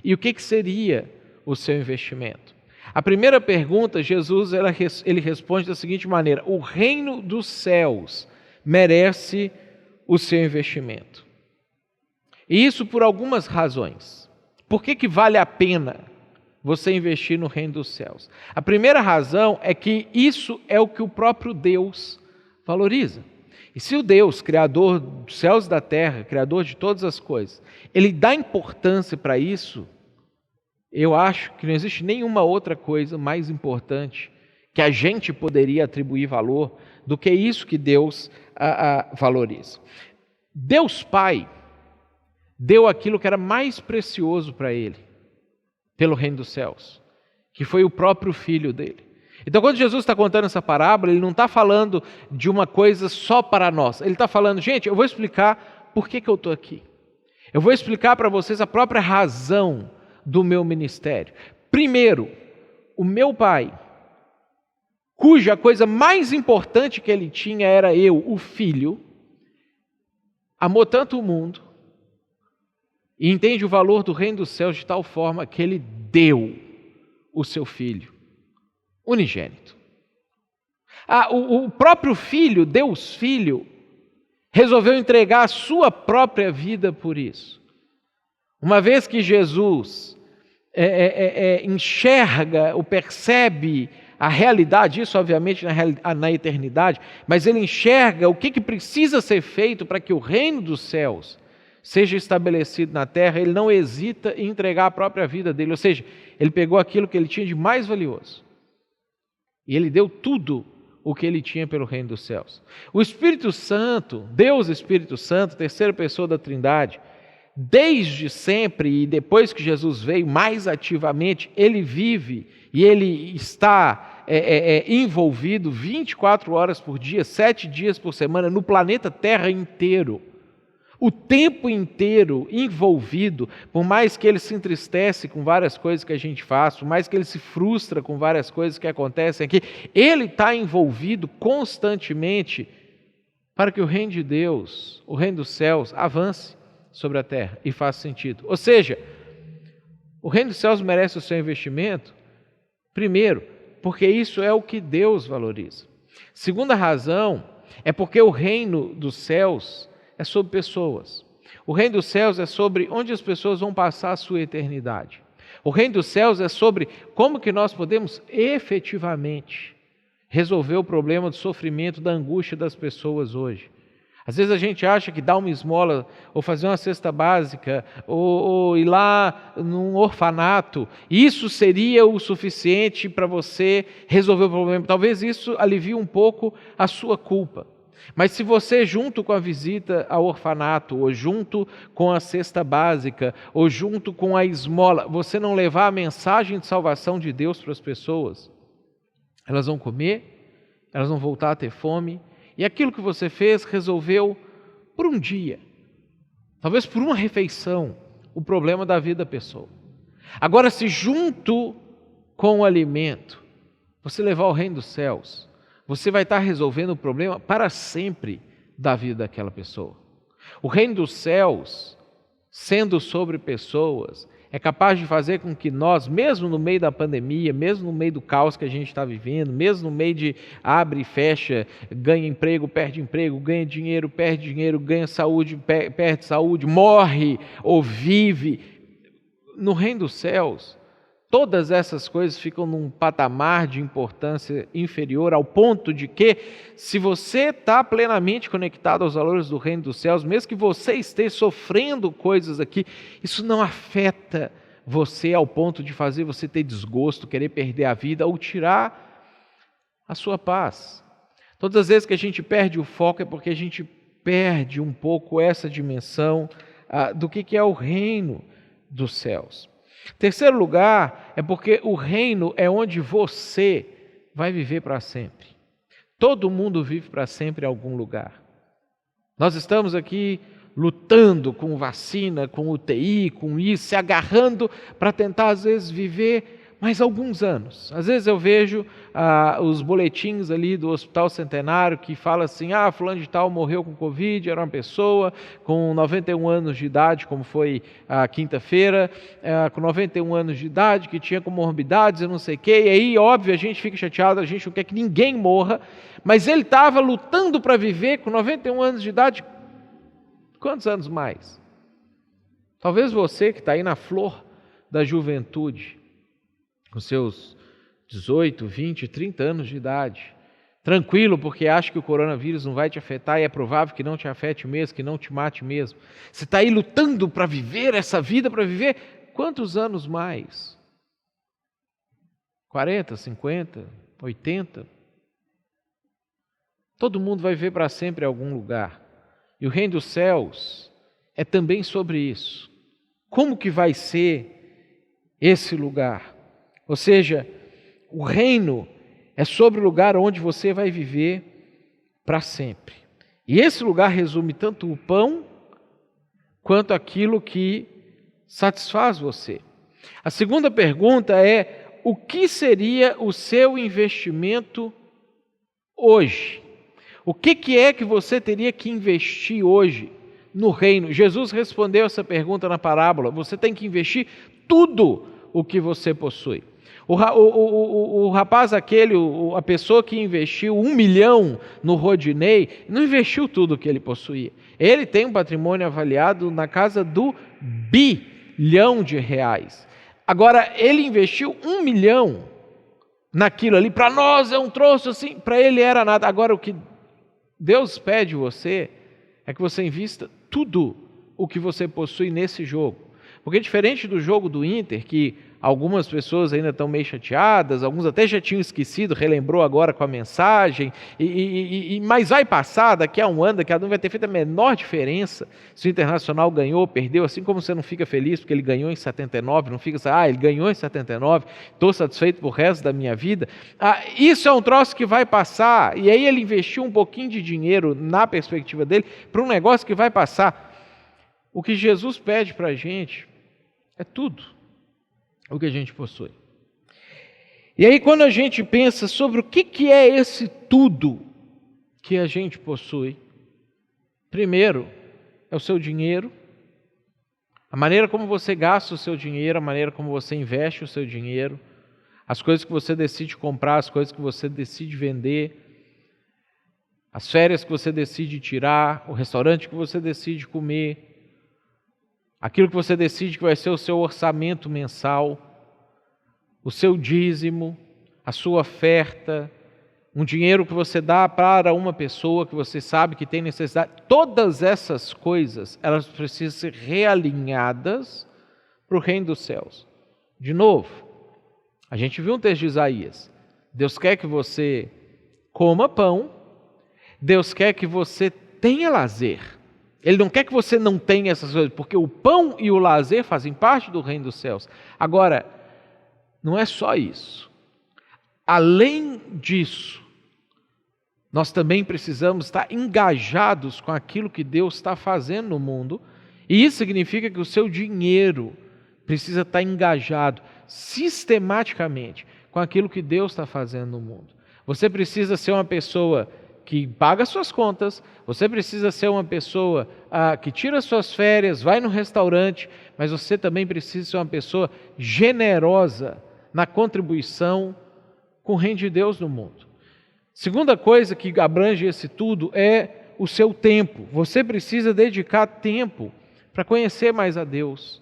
E o que seria o seu investimento? A primeira pergunta, Jesus ele responde da seguinte maneira: o reino dos céus merece o seu investimento. E isso por algumas razões. Por que vale a pena você investir no reino dos céus? A primeira razão é que isso é o que o próprio Deus valoriza. E se o Deus, criador dos céus e da terra, criador de todas as coisas, ele dá importância para isso, eu acho que não existe nenhuma outra coisa mais importante que a gente poderia atribuir valor do que isso que Deus valoriza. Deus Pai deu aquilo que era mais precioso para ele, pelo reino dos céus, que foi o próprio Filho dele. Então, quando Jesus está contando essa parábola, ele não está falando de uma coisa só para nós. Ele está falando, gente, eu vou explicar por que eu estou aqui. Eu vou explicar para vocês a própria razão do meu ministério. Primeiro, o meu Pai, cuja coisa mais importante que ele tinha era eu, o Filho, amou tanto o mundo, e entende o valor do reino dos céus de tal forma que ele deu o seu Filho unigênito. O próprio Filho, Deus Filho, resolveu entregar a sua própria vida por isso. Uma vez que Jesus enxerga ou percebe a realidade, isso obviamente na eternidade, mas ele enxerga o que precisa ser feito para que o reino dos céus seja estabelecido na terra, ele não hesita em entregar a própria vida dele, ou seja, ele pegou aquilo que ele tinha de mais valioso e ele deu tudo o que ele tinha pelo reino dos céus. O Espírito Santo, Deus Espírito Santo, terceira pessoa da Trindade, desde sempre e depois que Jesus veio mais ativamente, ele vive e ele está envolvido 24 horas por dia, 7 dias por semana, no planeta Terra inteiro. O tempo inteiro envolvido, por mais que ele se entristece com várias coisas que a gente faz, por mais que ele se frustra com várias coisas que acontecem aqui, ele está envolvido constantemente para que o reino de Deus, o reino dos céus, avance sobre a terra e faça sentido. Ou seja, o reino dos céus merece o seu investimento, primeiro, porque isso é o que Deus valoriza. Segunda razão é porque o reino dos céus é sobre pessoas. O reino dos céus é sobre onde as pessoas vão passar a sua eternidade. O reino dos céus é sobre como que nós podemos efetivamente resolver o problema do sofrimento, da angústia das pessoas hoje. Às vezes a gente acha que dar uma esmola, ou fazer uma cesta básica, ou ir lá num orfanato, isso seria o suficiente para você resolver o problema. Talvez isso alivie um pouco a sua culpa. Mas se você, junto com a visita ao orfanato, ou junto com a cesta básica, ou junto com a esmola, você não levar a mensagem de salvação de Deus para as pessoas, elas vão comer, elas vão voltar a ter fome, e aquilo que você fez resolveu por um dia, talvez por uma refeição, o problema da vida da pessoa. Agora, se junto com o alimento, você levar ao reino dos céus, você vai estar resolvendo o problema para sempre da vida daquela pessoa. O reino dos céus, sendo sobre pessoas, é capaz de fazer com que nós, mesmo no meio da pandemia, mesmo no meio do caos que a gente está vivendo, mesmo no meio de abre e fecha, ganha emprego, ganha dinheiro, perde dinheiro, ganha saúde, perde saúde, morre ou vive, no reino dos céus, todas essas coisas ficam num patamar de importância inferior, ao ponto de que, se você está plenamente conectado aos valores do reino dos céus, mesmo que você esteja sofrendo coisas aqui, isso não afeta você ao ponto de fazer você ter desgosto, querer perder a vida ou tirar a sua paz. Todas as vezes que a gente perde o foco é porque a gente perde um pouco essa dimensão do que é o reino dos céus. Terceiro lugar, é porque o reino é onde você vai viver para sempre. Todo mundo vive para sempre em algum lugar. Nós estamos aqui lutando com vacina, com UTI, com isso, se agarrando para tentar às vezes viver mais alguns anos. Às vezes eu vejo os boletins ali do Hospital Centenário que fala assim, fulano de tal morreu com Covid, era uma pessoa com 91 anos de idade, como foi a quinta-feira, com 91 anos de idade, que tinha comorbidades, eu não sei o quê, e aí, óbvio, a gente fica chateado, a gente não quer que ninguém morra, mas ele estava lutando para viver com 91 anos de idade, quantos anos mais? Talvez você que está aí na flor da juventude, com seus 18, 20, 30 anos de idade, tranquilo, porque acha que o coronavírus não vai te afetar e é provável que não te afete mesmo, que não te mate mesmo. Você está aí lutando para viver essa vida, para viver quantos anos mais? 40, 50, 80? Todo mundo vai viver para sempre em algum lugar. E o reino dos céus é também sobre isso. Como que vai ser esse lugar? Ou seja, o reino é sobre o lugar onde você vai viver para sempre. E esse lugar resume tanto o pão quanto aquilo que satisfaz você. A segunda pergunta é: o que seria o seu investimento hoje? O que é que você teria que investir hoje no reino? Jesus respondeu essa pergunta na parábola. Você tem que investir tudo o que você possui. O rapaz aquele, a pessoa que investiu 1 milhão no Rodinei, não investiu tudo o que ele possuía. Ele tem um patrimônio avaliado na casa do bilhão de reais. Agora, ele investiu 1 milhão naquilo ali. Para nós é um troço assim, para ele era nada. Agora, o que Deus pede de você é que você invista tudo o que você possui nesse jogo. Porque diferente do jogo do Inter, que algumas pessoas ainda estão meio chateadas, alguns até já tinham esquecido, relembrou agora com a mensagem, mas vai passar, daqui a um ano, daqui a não vai ter feito a menor diferença se o Internacional ganhou ou perdeu, assim como você não fica feliz porque ele ganhou em 79, não fica assim, ele ganhou em 79, estou satisfeito pro resto da minha vida. Isso é um troço que vai passar, e aí ele investiu um pouquinho de dinheiro na perspectiva dele para um negócio que vai passar. O que Jesus pede para a gente é tudo o que a gente possui. E aí, quando a gente pensa sobre o que é esse tudo que a gente possui, primeiro é o seu dinheiro, a maneira como você gasta o seu dinheiro, a maneira como você investe o seu dinheiro, as coisas que você decide comprar, as coisas que você decide vender, as férias que você decide tirar, o restaurante que você decide comer, aquilo que você decide que vai ser o seu orçamento mensal, o seu dízimo, a sua oferta, um dinheiro que você dá para uma pessoa que você sabe que tem necessidade. Todas essas coisas, elas precisam ser realinhadas para o reino dos céus. De novo, a gente viu um texto de Isaías. Deus quer que você coma pão, Deus quer que você tenha lazer. Ele não quer que você não tenha essas coisas, porque o pão e o lazer fazem parte do reino dos céus. Agora, não é só isso. Além disso, nós também precisamos estar engajados com aquilo que Deus está fazendo no mundo, e isso significa que o seu dinheiro precisa estar engajado sistematicamente com aquilo que Deus está fazendo no mundo. Você precisa ser uma pessoa que paga suas contas, você precisa ser uma pessoa que tira suas férias, vai no restaurante, mas você também precisa ser uma pessoa generosa na contribuição com o reino de Deus no mundo. Segunda coisa que abrange esse tudo é o seu tempo. Você precisa dedicar tempo para conhecer mais a Deus,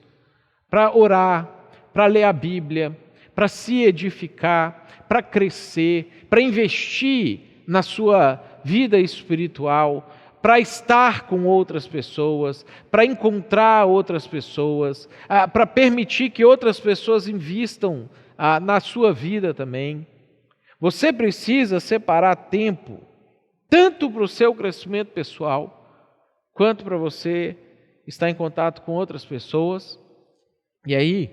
para orar, para ler a Bíblia, para se edificar, para crescer, para investir na sua vida espiritual, para estar com outras pessoas, para encontrar outras pessoas, para permitir que outras pessoas invistam na sua vida também. Você precisa separar tempo, tanto para o seu crescimento pessoal, quanto para você estar em contato com outras pessoas. E aí,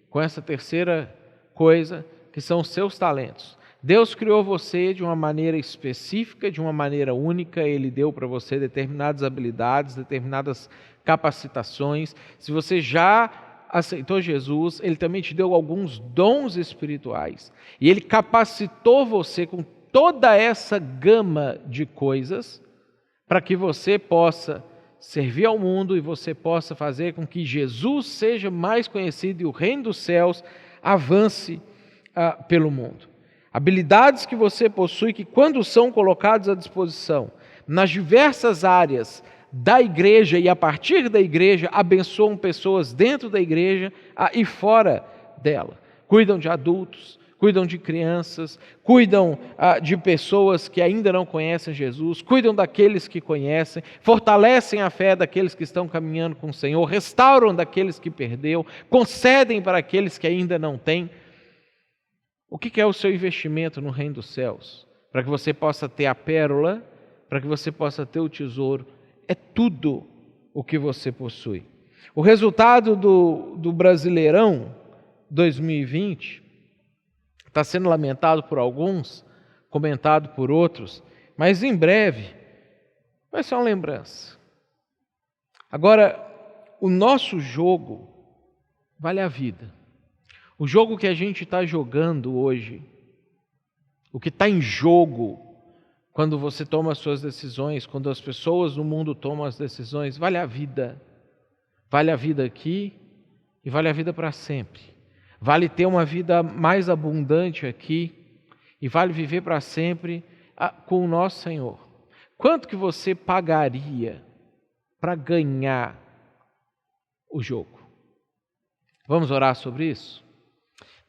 com essa terceira coisa, que são os seus talentos. Deus criou você de uma maneira específica, de uma maneira única. Ele deu para você determinadas habilidades, determinadas capacitações. Se você já aceitou Jesus, Ele também te deu alguns dons espirituais. E Ele capacitou você com toda essa gama de coisas para que você possa servir ao mundo e você possa fazer com que Jesus seja mais conhecido e o reino dos céus avance pelo mundo. Habilidades que você possui que, quando são colocadas à disposição nas diversas áreas da igreja e a partir da igreja, abençoam pessoas dentro da igreja e fora dela. Cuidam de adultos, cuidam de crianças, cuidam de pessoas que ainda não conhecem Jesus, cuidam daqueles que conhecem, fortalecem a fé daqueles que estão caminhando com o Senhor, restauram daqueles que perdeu, concedem para aqueles que ainda não têm. O que é o seu investimento no reino dos céus? Para que você possa ter a pérola, para que você possa ter o tesouro, é tudo o que você possui. O resultado do Brasileirão 2020 está sendo lamentado por alguns, comentado por outros, mas em breve vai ser uma lembrança. Agora, o nosso jogo vale a vida. O jogo que a gente está jogando hoje, o que está em jogo quando você toma as suas decisões, quando as pessoas no mundo tomam as decisões, vale a vida. Vale a vida aqui e vale a vida para sempre. Vale ter uma vida mais abundante aqui e vale viver para sempre com o nosso Senhor. Quanto que você pagaria para ganhar o jogo? Vamos orar sobre isso?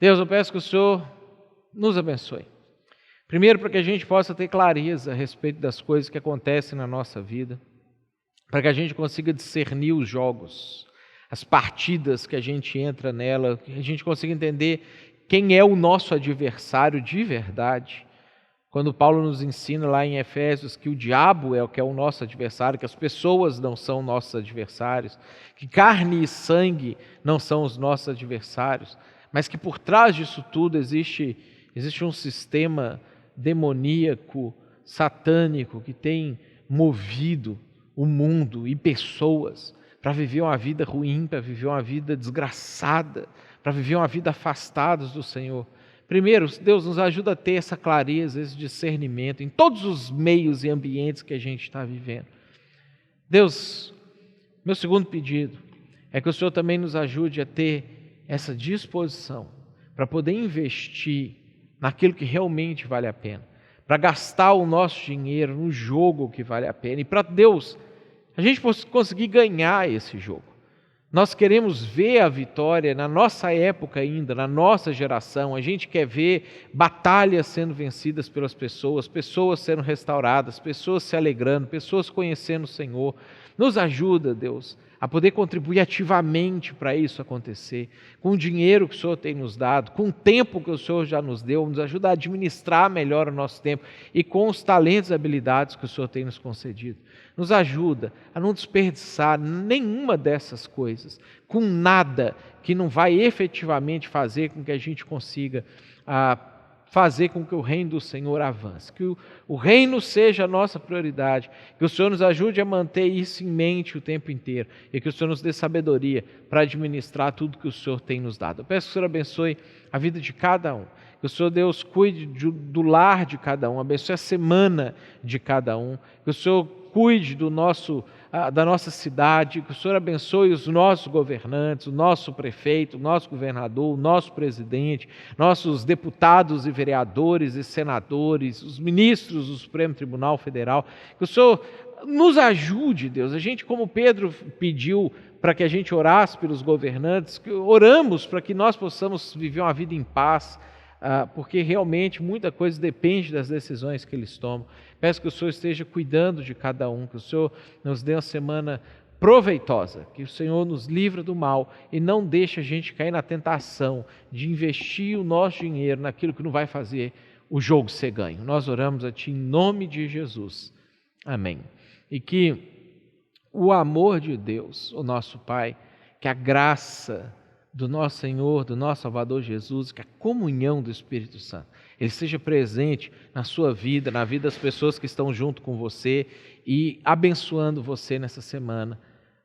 Deus, eu peço que o Senhor nos abençoe. Primeiro, para que a gente possa ter clareza a respeito das coisas que acontecem na nossa vida, para que a gente consiga discernir os jogos, as partidas que a gente entra nela, que a gente consiga entender quem é o nosso adversário de verdade. Quando Paulo nos ensina lá em Efésios que o diabo é o que é o nosso adversário, que as pessoas não são nossos adversários, que carne e sangue não são os nossos adversários, mas que por trás disso tudo existe um sistema demoníaco, satânico, que tem movido o mundo e pessoas para viver uma vida ruim, para viver uma vida desgraçada, para viver uma vida afastados do Senhor. Primeiro, Deus nos ajuda a ter essa clareza, esse discernimento em todos os meios e ambientes que a gente está vivendo. Deus, meu segundo pedido é que o Senhor também nos ajude a ter essa disposição para poder investir naquilo que realmente vale a pena, para gastar o nosso dinheiro no jogo que vale a pena e para Deus, a gente conseguir ganhar esse jogo. Nós queremos ver a vitória na nossa época ainda, na nossa geração. A gente quer ver batalhas sendo vencidas pelas pessoas, pessoas sendo restauradas, pessoas se alegrando, pessoas conhecendo o Senhor. Nos ajuda, Deus, a poder contribuir ativamente para isso acontecer, com o dinheiro que o Senhor tem nos dado, com o tempo que o Senhor já nos deu, nos ajuda a administrar melhor o nosso tempo e com os talentos e habilidades que o Senhor tem nos concedido. Nos ajuda a não desperdiçar nenhuma dessas coisas, com nada que não vai efetivamente fazer com que a gente consiga fazer com que o reino do Senhor avance, que o reino seja a nossa prioridade, que o Senhor nos ajude a manter isso em mente o tempo inteiro e que o Senhor nos dê sabedoria para administrar tudo que o Senhor tem nos dado. Eu peço que o Senhor abençoe a vida de cada um, Que o Senhor Deus cuide do lar de cada um, abençoe a semana de cada um. Que o Senhor cuide da nossa cidade, que o Senhor abençoe os nossos governantes, o nosso prefeito, o nosso governador, o nosso presidente, nossos deputados e vereadores e senadores, os ministros do Supremo Tribunal Federal. Que o Senhor nos ajude, Deus. A gente, como Pedro pediu para que a gente orasse pelos governantes, que oramos para que nós possamos viver uma vida em paz, porque realmente muita coisa depende das decisões que eles tomam. Peço que o Senhor esteja cuidando de cada um, que o Senhor nos dê uma semana proveitosa, que o Senhor nos livre do mal e não deixe a gente cair na tentação de investir o nosso dinheiro naquilo que não vai fazer o jogo ser ganho. Nós oramos a Ti em nome de Jesus. Amém. E que o amor de Deus, o nosso Pai, que a graça do nosso Senhor, do nosso Salvador Jesus, que a comunhão do Espírito Santo, Ele seja presente na sua vida, na vida das pessoas que estão junto com você e abençoando você nessa semana,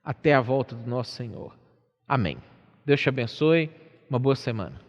até a volta do nosso Senhor. Amém. Deus te abençoe, uma boa semana.